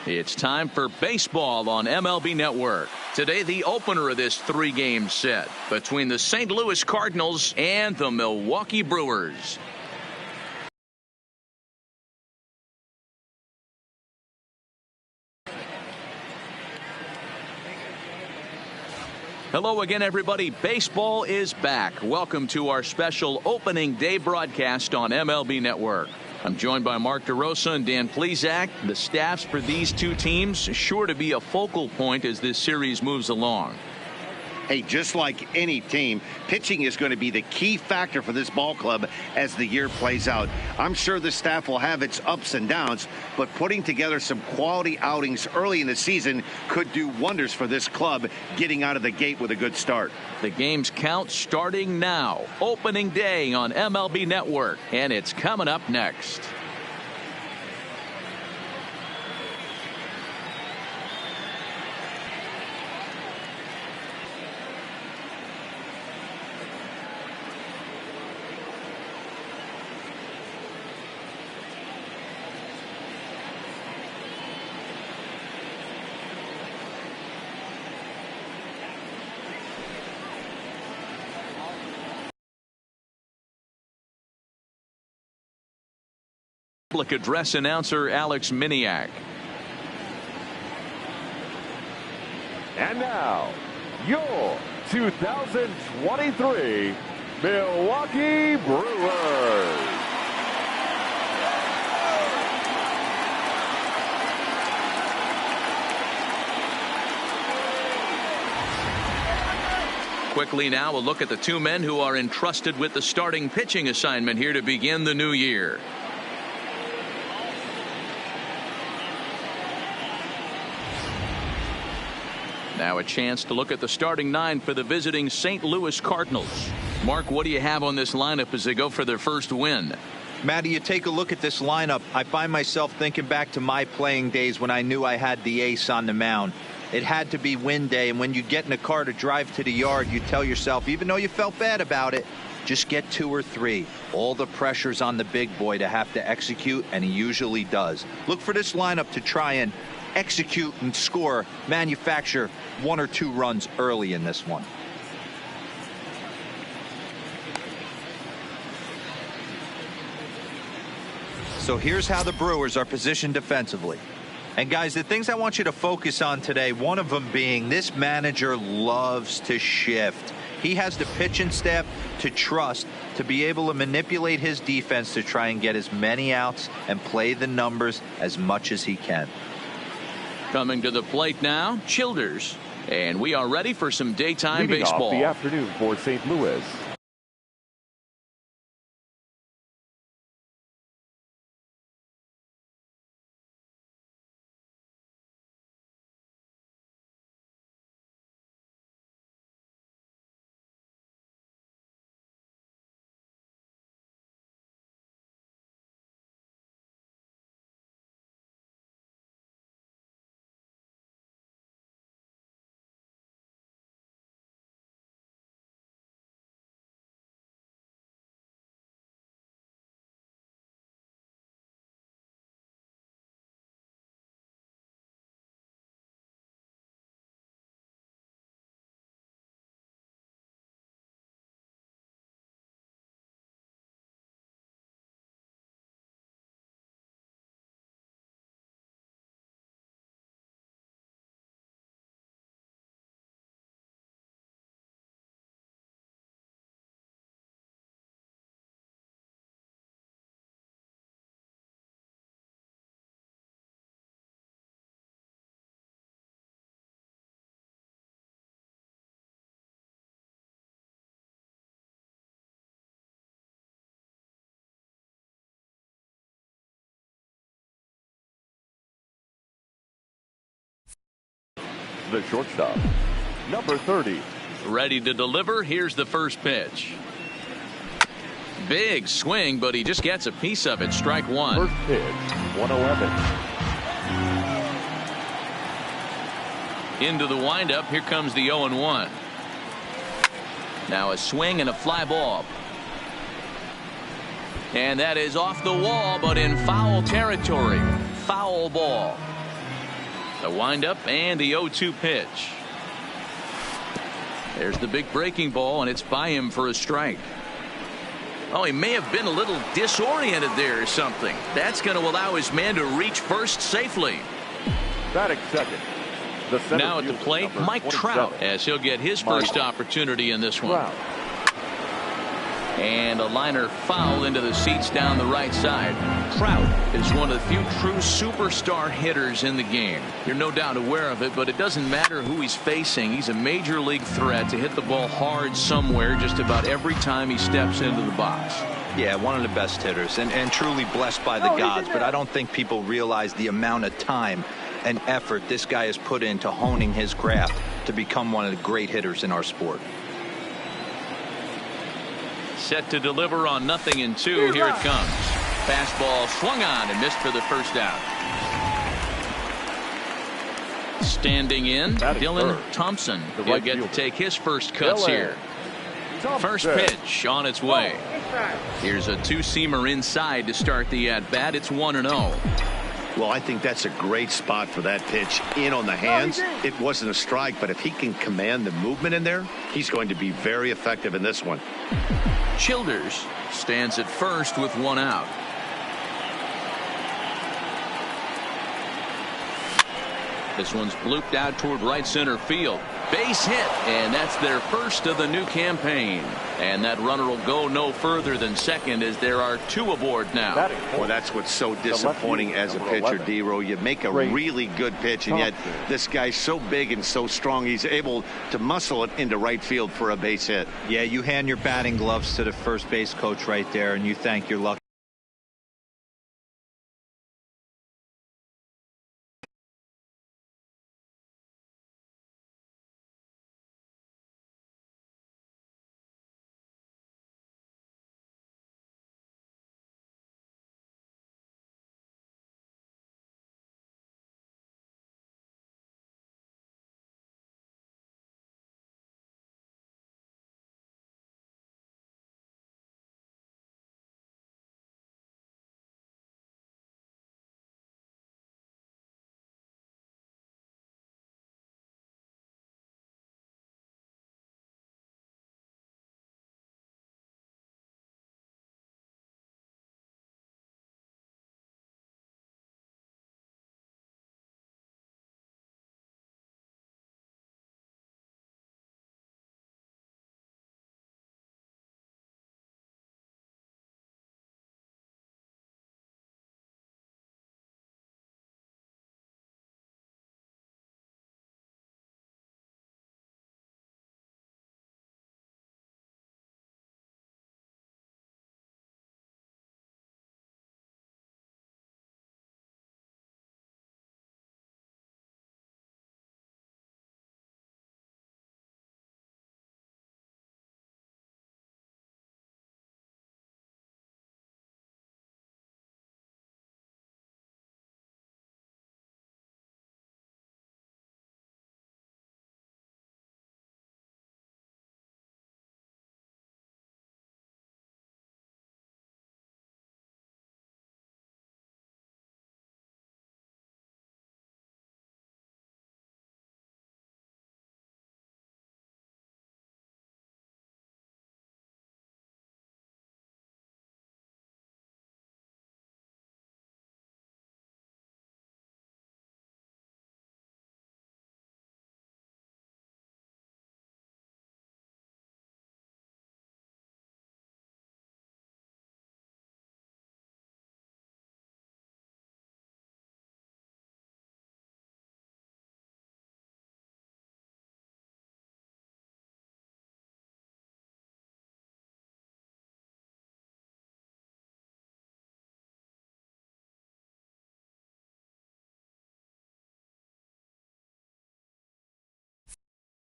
It's time for baseball on MLB Network. Today, the opener of this three-game set between the St. Louis Cardinals and the Milwaukee Brewers. Hello again, everybody. Baseball is back. Welcome to our special opening day broadcast on MLB Network. I'm joined by Mark DeRosa and Dan Plesac. The staffs for these two teams sure to be a focal point as this series moves along. Hey, just like any team, pitching is going to be the key factor for this ball club as the year plays out. I'm sure the staff will have its ups and downs, but putting together some quality outings early in the season could do wonders for this club getting out of the gate with a good start. The game's count starting now. Opening day on MLB Network, and it's coming up next. Public address announcer Alex Miniak. And now, your 2023 Milwaukee Brewers. Quickly now, a look at the two men who are entrusted with the starting pitching assignment here to begin the new year. Now a chance to look at the starting nine for the visiting St. Louis Cardinals. Mark, what do you have on this lineup as they go for their first win? Matty, you take a look at this lineup. I find myself thinking back to my playing days when I knew I had the ace on the mound. It had to be win day, and when you get in a car to drive to the yard, you tell yourself, even though you felt bad about it, just get 2 or 3. All the pressure's on the big boy to have to execute, and he usually does. Look for this lineup to try and execute and score, manufacture 1 or 2 runs early in this one. So here's how the Brewers are positioned defensively. And guys, the things I want you to focus on today, one of them being this manager loves to shift. He has the pitching staff to trust to be able to manipulate his defense to try and get as many outs and play the numbers as much as he can. Coming to the plate now, Childers. And we are ready for some daytime Leading baseball. Off the afternoon for St. Louis. The shortstop, number 30. Ready to deliver. Here's the first pitch. Big swing, but he just gets a piece of it. Strike one. First pitch, 111. Into the windup. Here comes the 0-1. Now a swing and a fly ball. And that is off the wall, but in foul territory. Foul ball. The windup and the 0-2 pitch. There's the big breaking ball, and it's by him for a strike. Oh, he may have been a little disoriented there or something. That's going to allow his man to reach first safely. Batting second. Now at the plate, Mike Trout, as he'll get his first opportunity in this one. And a liner foul into the seats down the right side. Trout is one of the few true superstar hitters in the game. You're no doubt aware of it, but it doesn't matter who he's facing. He's a major league threat to hit the ball hard somewhere just about every time he steps into the box. Yeah, one of the best hitters and truly blessed by the gods, but I don't think people realize the amount of time and effort this guy has put into honing his craft to become one of the great hitters in our sport. Set to deliver on 0-2. Here it comes. Fastball swung on and missed for the first out. Standing in, Dylan Thompson. He'll get to take his first cuts here. First pitch on its way. Here's a two-seamer inside to start the at-bat. It's 1-0. Well, I think that's a great spot for that pitch in on the hands. It wasn't a strike, but if he can command the movement in there, he's going to be very effective in this one. Childers stands at first with one out. This one's blooped out toward right center field. Base hit, and that's their first of the new campaign. And that runner will go no further than second as there are two aboard now. Well, that's what's so disappointing as a pitcher, D-Row. You make a really good pitch, and yet this guy's so big and so strong, he's able to muscle it into right field for a base hit. Yeah, you hand your batting gloves to the first base coach right there, and you thank your luck.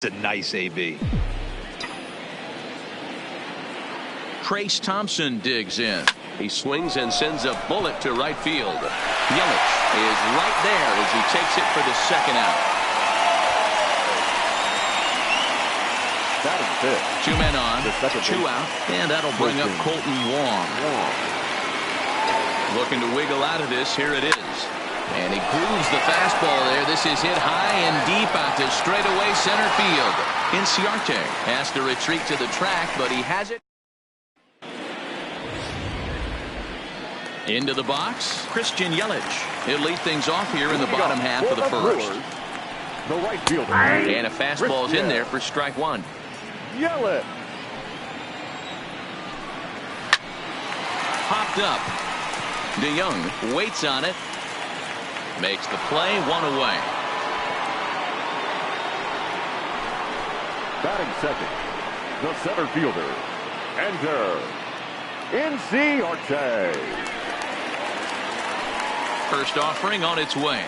It's a nice AB. Trace Thompson digs in. He swings and sends a bullet to right field. Yelich is right there as he takes it for the second out. Two men on, two out, and that'll bring up Colton Wong. Looking to wiggle out of this. Here it is. And he grooves the fastball there. This is hit high and deep out to straightaway center field. Inciarte has to retreat to the track, but he has it. Into the box, Christian Yelich. He'll lead things off here in the bottom half of the first. The right fielder. And a fastball's in there for strike one. Yelich. Popped up. DeYoung waits on it. Makes the play, one away. Batting second, the center fielder, enter Inciarte. First offering on its way.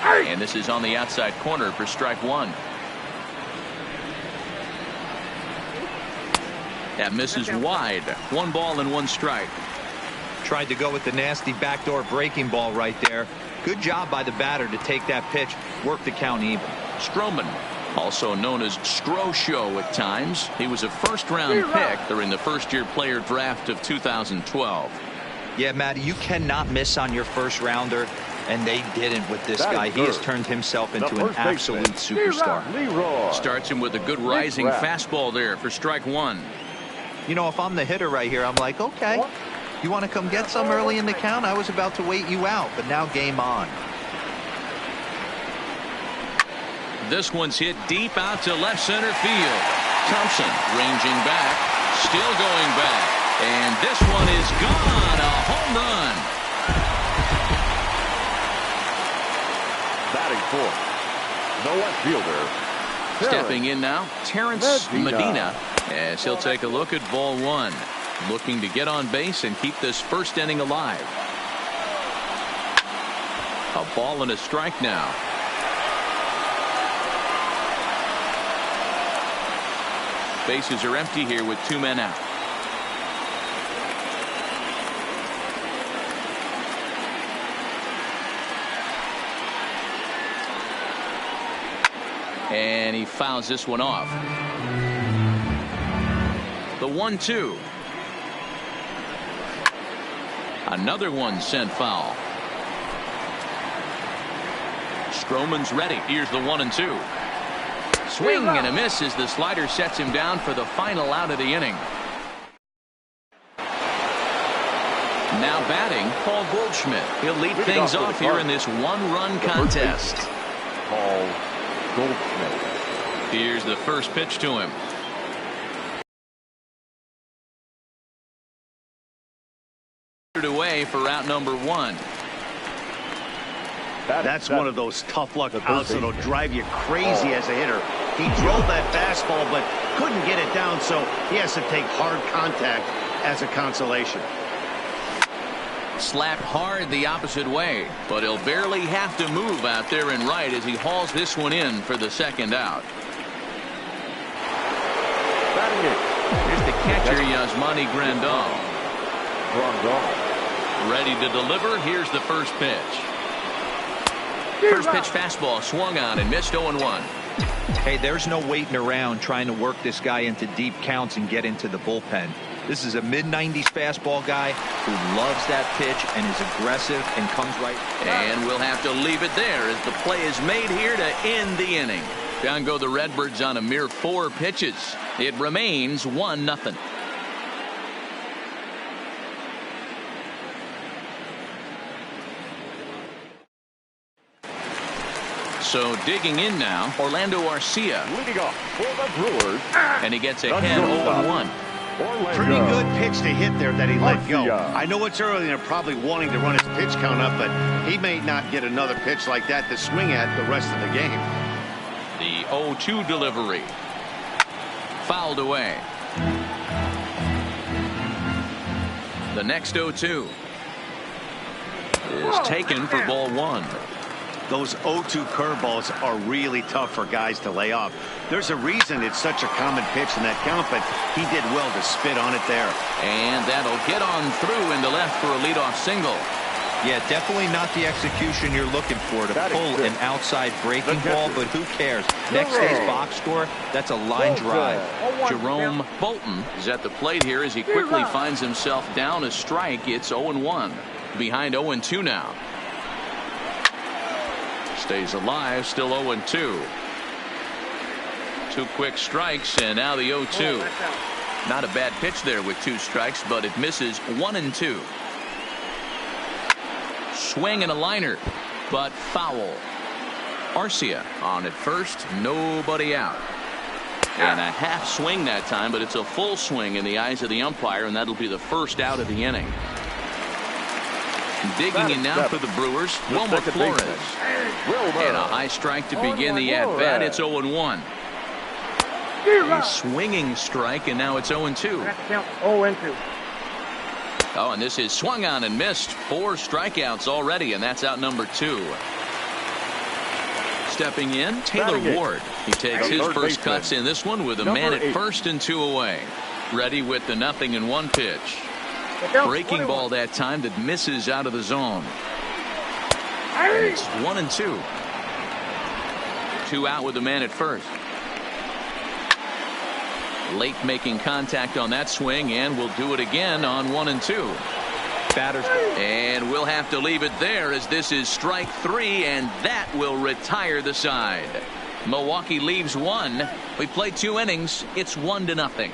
And this is on the outside corner for strike one. That misses wide. 1 ball and 1 strike. Tried to go with the nasty backdoor breaking ball right there. Good job by the batter to take that pitch, work the count even. Stroman, also known as Stro-Show at times. He was a first-round pick during the first-year player draft of 2012. Yeah, Matty, you cannot miss on your first rounder, and they didn't with this guy. He has turned himself into an absolute superstar. Starts him with a good rising fastball there for strike one. You know, if I'm the hitter right here, I'm like, okay, you want to come get some early in the count? I was about to wait you out, but now game on. This one's hit deep out to left center field. Thompson ranging back, still going back, and this one is gone. A home run. Batting fourth, the left fielder. Stepping in now, Terrence Medina, as he'll take a look at ball one. Looking to get on base and keep this first inning alive. A ball and a strike now. Bases are empty here with 2 men out. And he fouls this one off. The 1-2. Another one sent foul. Stroman's ready. Here's the 1-2. Swing and a miss as the slider sets him down for the final out of the inning. Now batting, Paul Goldschmidt. He'll lead things off here in this one-run contest. Paul Goldschmidt. Here's the first pitch to him. Away for route number one. That's one of those tough luck outs that'll drive you crazy as a hitter. He drove that fastball but couldn't get it down, so he has to take hard contact as a consolation. Slapped hard the opposite way, but he'll barely have to move out there in right as he hauls this one in for the second out. Here's the catcher, Yasmani Grandal. Ready to deliver. Here's the first pitch. First pitch fastball swung on and missed 0-1. Hey, there's no waiting around trying to work this guy into deep counts and get into the bullpen. This is a mid-90s fastball guy who loves that pitch and is aggressive and comes right. And we'll have to leave it there as the play is made here to end the inning. Down go the Redbirds on a mere 4 pitches. It remains 1-0. So digging in now, Orlando Arcia. Leading off for the Brewers. And he gets ahead 0-1. Pretty good pitch to hit there that he let go. I know it's early and they're probably wanting to run his pitch count up, but he may not get another pitch like that to swing at the rest of the game. The 0-2 delivery. Fouled away. The next 0-2 is taken for ball one. Those 0-2 curveballs are really tough for guys to lay off. There's a reason it's such a common pitch in that count, but he did well to spit on it there. And that'll get on through into left for a leadoff single. Yeah, definitely not the execution you're looking for to pull an outside breaking ball, but who cares? Next day's box score, that's a line drive. Jerome Bolton is at the plate here as he quickly finds himself down a strike. It's 0-1. Behind 0-2 now. Stays alive, still 0-2. 2 quick strikes, and now the 0-2. Not a bad pitch there with 2 strikes, but it misses 1-2. Swing and a liner, but foul. Arcia on at first, nobody out. And a half swing that time, but it's a full swing in the eyes of the umpire, and that'll be the first out of the inning. Digging in now for the Brewers, Wilmer Flores. And a high strike to begin the at-bat. It's 0-1. A swinging strike, and now it's 0-2. 0-2. Oh, and this is swung on and missed. 4 strikeouts already, and that's out number 2. Stepping in, Taylor Ward. He takes his first cuts in this one with a man at first and 2 away. Ready with the 0-1 pitch. Breaking ball that time that misses out of the zone. And it's 1-2. 2 out with the man at first. Late making contact on that swing, and we'll do it again on 1-2. Batters. And we'll have to leave it there, as this is strike 3, and that will retire the side. Milwaukee leaves 1. We play 2 innings. It's 1-0.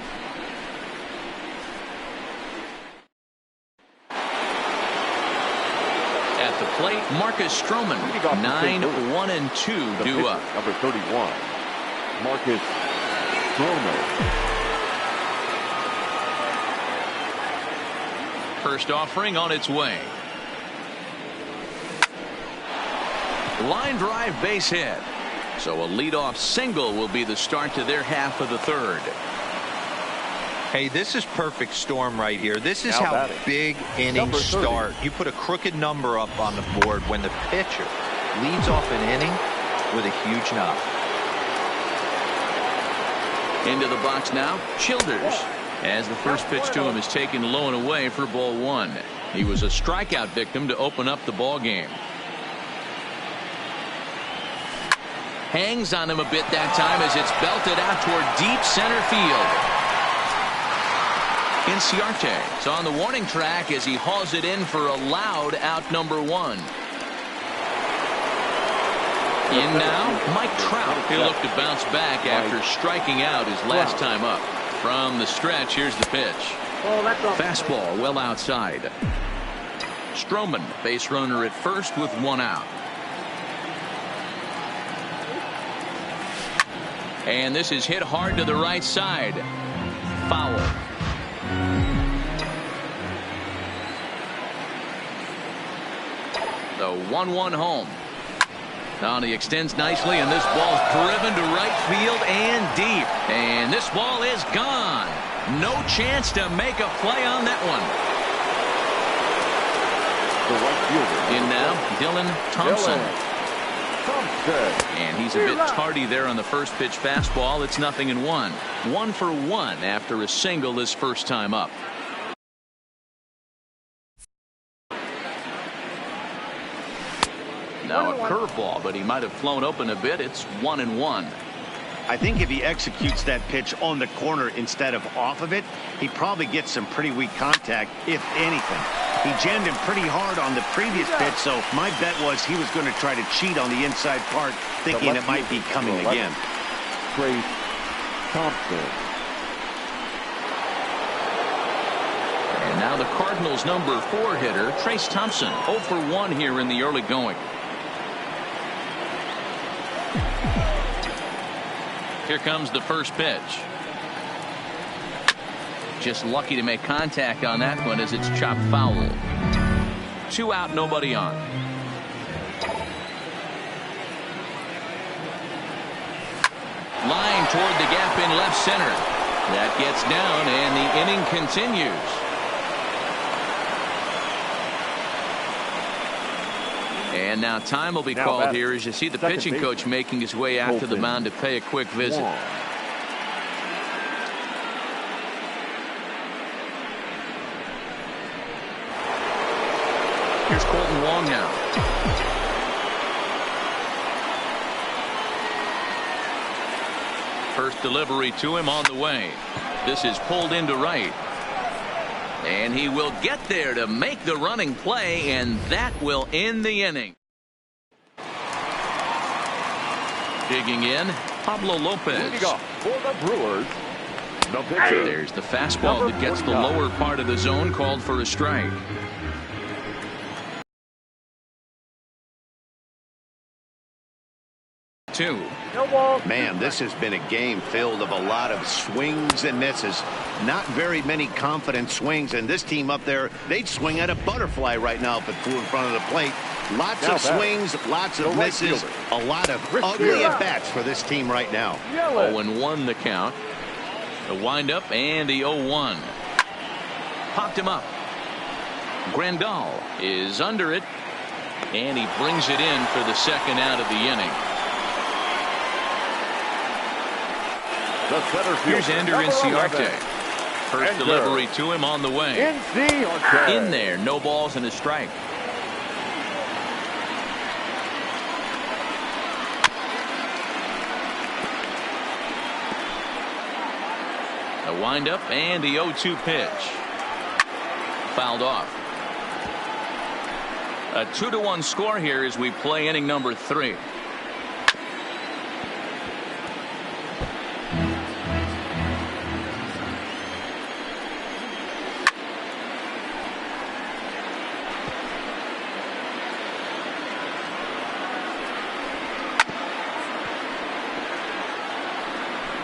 At the plate, Marcus Stroman. 9-1-2 due up. Number 31, Marcus Stroman. First offering on its way. Line drive, base hit. So a leadoff single will be the start to their half of the 3rd. Hey, this is perfect storm right here. This is how big innings start. You put a crooked number up on the board when the pitcher leads off an inning with a huge knock. Into the box now, Childers. As the first pitch to him is taken low and away for ball 1. He was a strikeout victim to open up the ball game. Hangs on him a bit that time as it's belted out toward deep center field. Inciarte is on the warning track as he hauls it in for a loud out number 1. In now, Mike Trout. He'll look to bounce back after striking out his last time up. From the stretch, here's the pitch. Fastball well outside. Stroman, base runner at first with 1 out. And this is hit hard to the right side. Foul. The 1-1 home. Now he extends nicely, and this ball's driven to right field and deep. And this ball is gone. No chance to make a play on that one. The right fielder. In now, Dylan Thompson. And he's a bit tardy there on the first pitch fastball. It's 0-1. 1 for 1 after a single his first time up. Now a curveball, but he might have flown open a bit. It's 1-1. I think if he executes that pitch on the corner instead of off of it, he probably gets some pretty weak contact, if anything. He jammed him pretty hard on the previous pitch, so my bet was he was going to try to cheat on the inside part, thinking it might be coming again. Trace Thompson. And now the Cardinals' number 4 hitter, Trace Thompson, 0 for 1 here in the early going. Here comes the first pitch. Just lucky to make contact on that one as it's chopped foul. 2 out, nobody on. Line toward the gap in left center. That gets down, and the inning continues. And now time will be called here as you see the pitching coach making his way out to the mound to pay a quick visit. Here's Colton Wong now. First delivery to him on the way. This is pulled into right. And he will get there to make the running play, and that will end the inning. Digging in, Pablo Lopez. Leading off for the Brewers, the pitcher. There's the fastball that gets the lower part of the zone, called for a strike. Two. Man, this has been a game filled of a lot of swings and misses. Not very many confident swings, and this team up there, they'd swing at a butterfly right now if it flew in front of the plate. Lots of swings, lots of misses, a lot of ugly at-bats for this team right now. 0-1 the count. The windup and the 0-1. Popped him up. Grandal is under it, and he brings it in for the second out of the inning. The center fielder, Here's Ender Inciarte. First delivery to him on the way. In there, no balls and a strike. A windup and the 0-2 pitch. Fouled off. A 2-1 score here as we play inning number 3.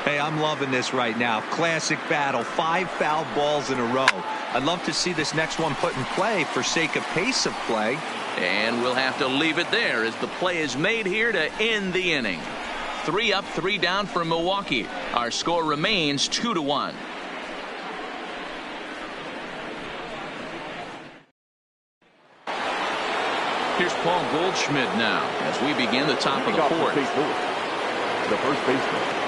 Hey, I'm loving this right now. Classic battle. 5 foul balls in a row. I'd love to see this next one put in play for sake of pace of play. And we'll have to leave it there as the play is made here to end the inning. 3 up, 3 down for Milwaukee. Our score remains 2-1. Here's Paul Goldschmidt now as we begin the top of the 4th. The first baseman.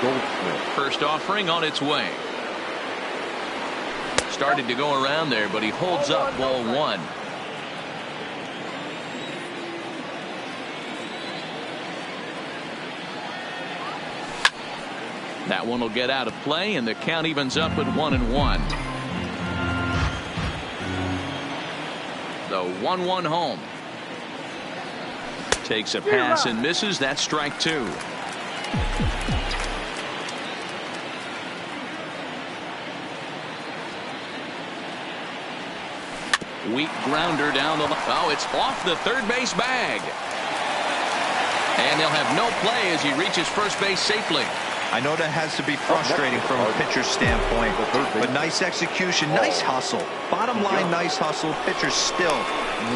Goldschmidt. First offering on its way. Started to go around there, but he holds up ball 1. That one will get out of play, and the count evens up at 1-1. The 1-1 home. Takes a pass and misses. That's strike 2. Weak grounder down the line. Oh, it's off the third base bag. And they'll have no play as he reaches first base safely. I know that has to be frustrating from a pitcher's standpoint, but nice execution, nice hustle. Bottom line, nice hustle. Pitcher's still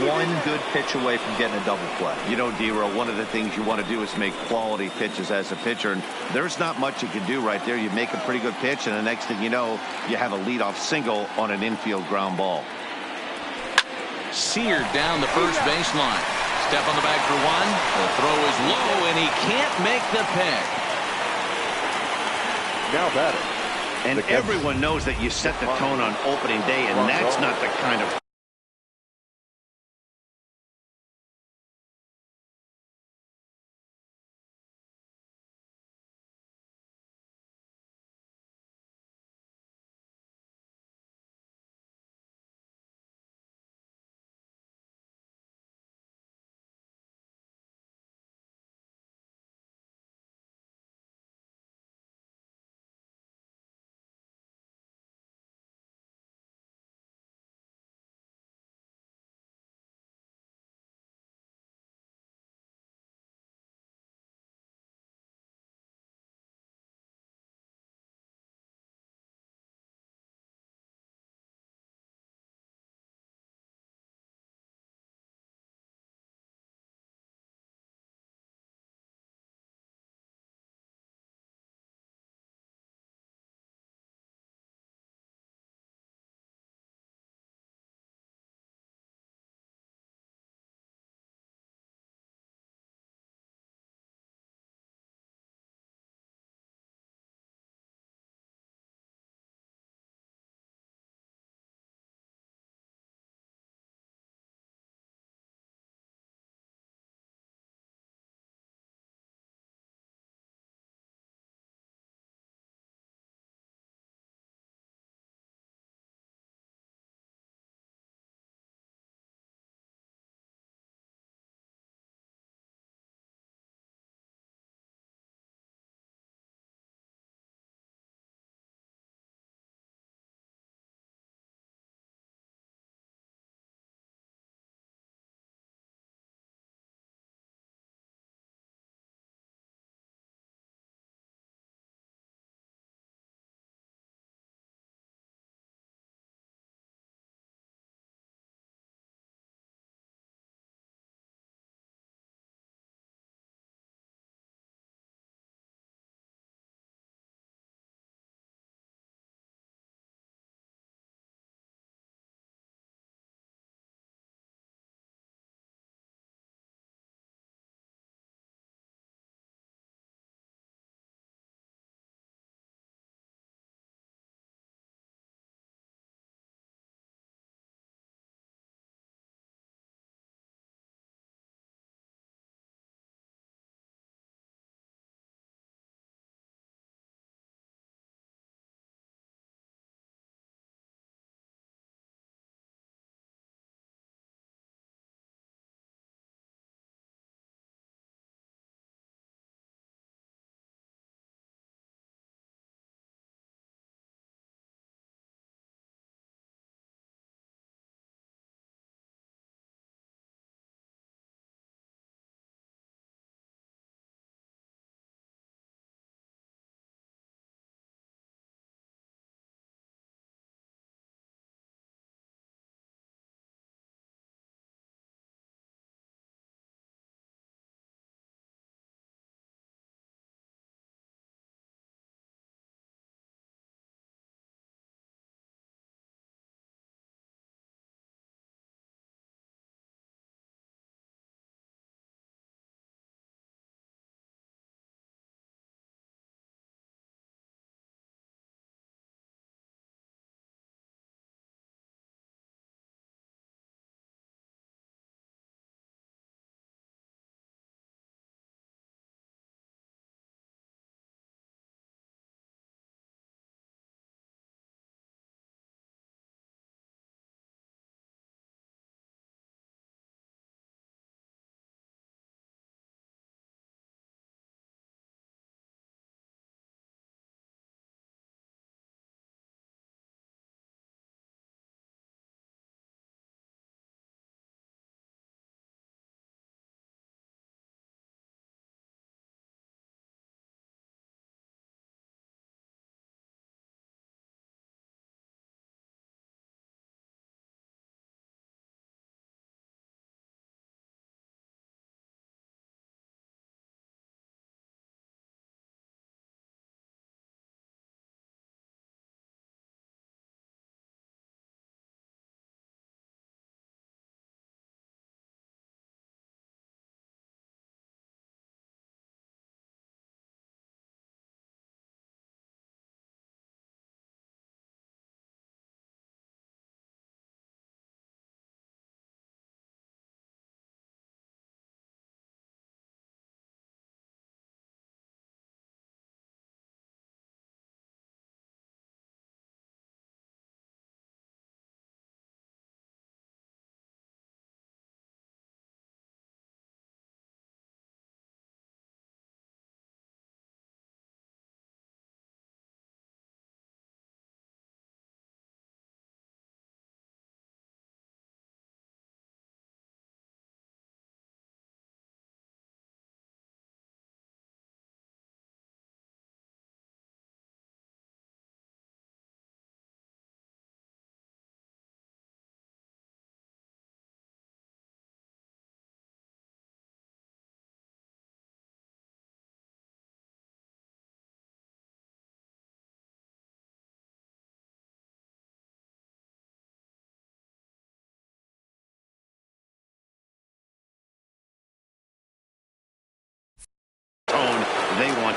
one good pitch away from getting a double play. You know, D-Roll, one of the things you want to do is make quality pitches as a pitcher, and there's not much you can do right there. You make a pretty good pitch, and the next thing you know, you have a leadoff single on an infield ground ball. Seared down the first baseline. Step on the bag for one. The throw is low, and he can't make the pick. Now batting. And everyone knows that you set the tone on opening day, and that's not the kind of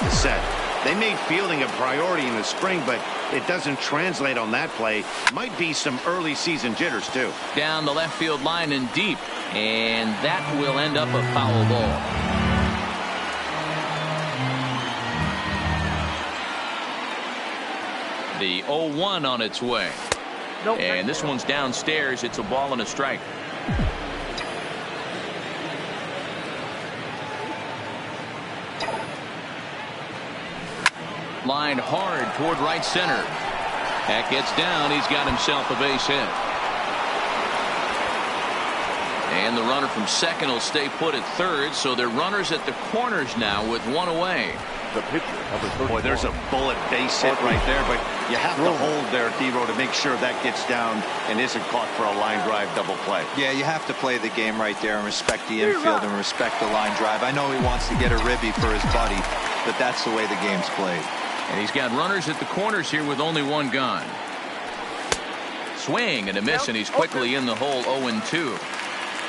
the set. They made fielding a priority in the spring, but it doesn't translate on that play. Might be some early season jitters, too. Down the left field line and deep, and that will end up a foul ball. The 0-1 on its way. And this one's downstairs. It's a ball and a strike. Line hard toward right center. That gets down. He's got himself a base hit. And the runner from second will stay put at third, so they're runners at the corners now with one away. The pitcher, number 34. Boy, there's a bullet base hit right there, but you have to hold there, D-Row, to make sure that gets down and isn't caught for a line drive double play. Yeah, you have to play the game right there and respect the infield and respect the line drive. I know he wants to get a ribby for his buddy, but that's the way the game's played. And he's got runners at the corners here with only one gone. Swing and a miss, and he's quickly in the hole 0-2.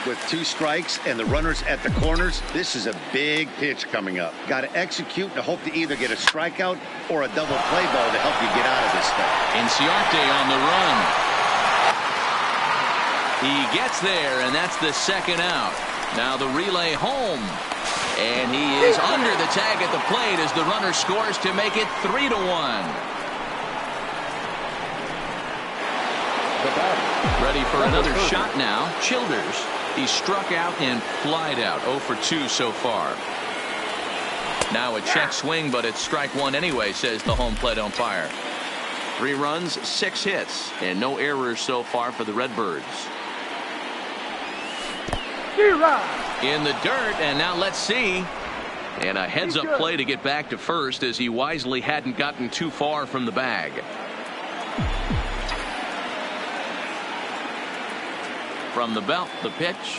With 2 strikes and the runners at the corners, this is a big pitch coming up. Got to execute and hope to either get a strikeout or a double play ball to help you get out of this thing. Inciarte on the run. He gets there, and that's the second out. Now the relay home. And he is under the tag at the plate as the runner scores to make it 3-1. Ready for another shot now. Childers. He struck out and flied out. 0 for 2 so far. Now a check swing, but it's strike one anyway, says the home plate umpire. 3 runs, 6 hits, and no errors so far for the Redbirds. In the dirt, and now let's see. And a heads-up play to get back to first as he wisely hadn't gotten too far from the bag. From the belt, the pitch.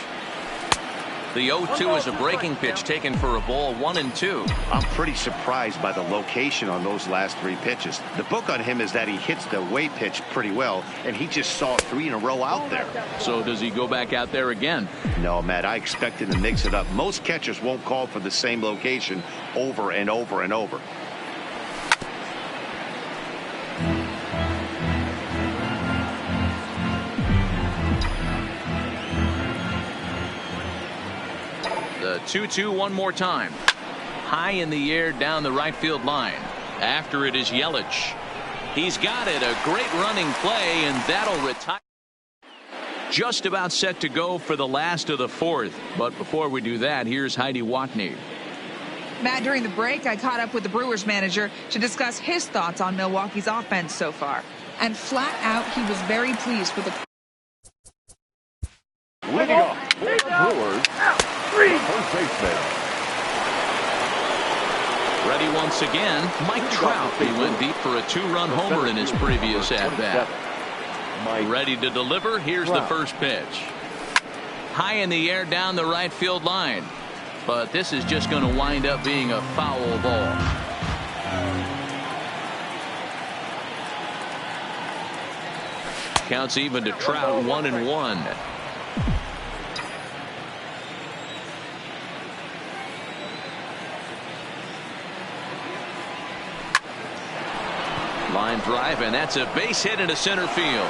The 0-2 is a breaking pitch taken for a ball, 1-2. I'm pretty surprised by the location on those last 3 pitches. The book on him is that he hits the away pitch pretty well, and he just saw 3 in a row out there. So does he go back out there again? No, Matt, I expect him to mix it up. Most catchers won't call for the same location over and over and over. The 2-2 one more time. High in the air down the right field line. After it is Yelich. He's got it. A great running play, and that'll retire. Just about set to go for the last of the 4th. But before we do that, here's Heidi Watney. Matt, during the break, I caught up with the Brewers manager to discuss his thoughts on Milwaukee's offense so far. And flat out, he was very pleased with the... Leading off for the Brewers, first baseman. Ready once again, Mike Trout. He went deep for a 2-run homer in his previous at-bat. Ready to deliver. Here's the first pitch. High in the air down the right field line. But this is just going to wind up being a foul ball. Counts even to Trout, 1-1. Line drive, and that's a base hit into center field.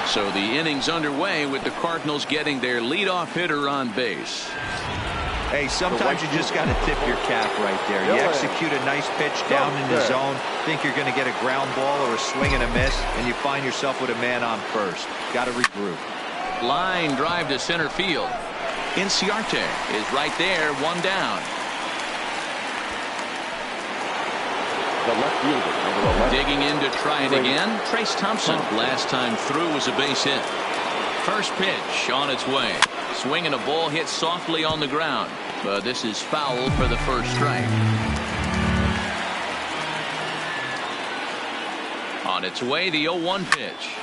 So the inning's underway with the Cardinals getting their leadoff hitter on base. Hey, sometimes you just got to tip your cap right there. You execute a nice pitch down in the zone, think you're going to get a ground ball or a swing and a miss, and you find yourself with a man on first. Got to regroup. Line drive to center field. Inciarte is right there, 1 down. The left fielder, number 11. Digging in to try it again. Trace Thompson, last time through, was a base hit. First pitch on its way. Swing and a ball hit softly on the ground. But this is foul for the first strike. On its way, the 0-1 pitch.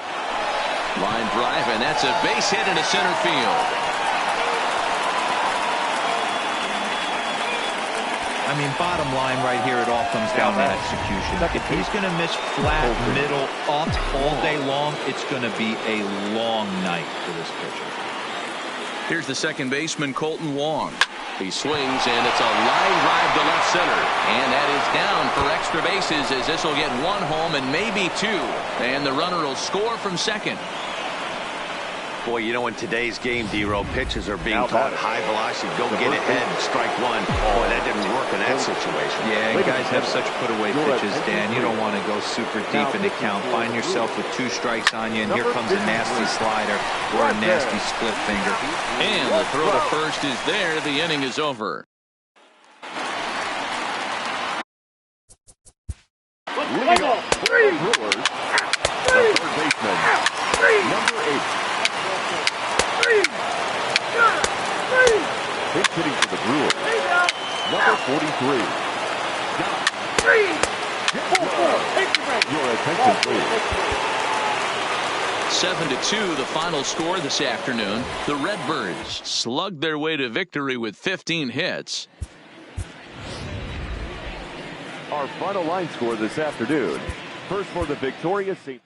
Line drive, and that's a base hit into center field. I mean, bottom line right here, it all comes down to execution. If he's going to miss flat, middle, up all day long, it's going to be a long night for this pitcher. Here's the second baseman, Colton Wong. He swings, and it's a line drive to left center. And that is down for extra bases, as this will get one home and maybe two. And the runner will score from second. Boy, you know, in today's game, D-Row, pitchers are being taught high velocity, go get ahead, strike one. Boy, that didn't work in that situation. Yeah, and guys have such put-away pitches, Dan. You don't want to go super deep in the count. Find yourself with 2 strikes on you, and here comes a nasty slider or a nasty split finger. And the throw to first is there. The inning is over. Leading off for the Brewers, the third baseman, number 8. Pitch hitting for the Brewers, number 43. Your attention, please. 7-2, the final score this afternoon. The Redbirds slugged their way to victory with 15 hits. Our final line score this afternoon. First for the victorious St.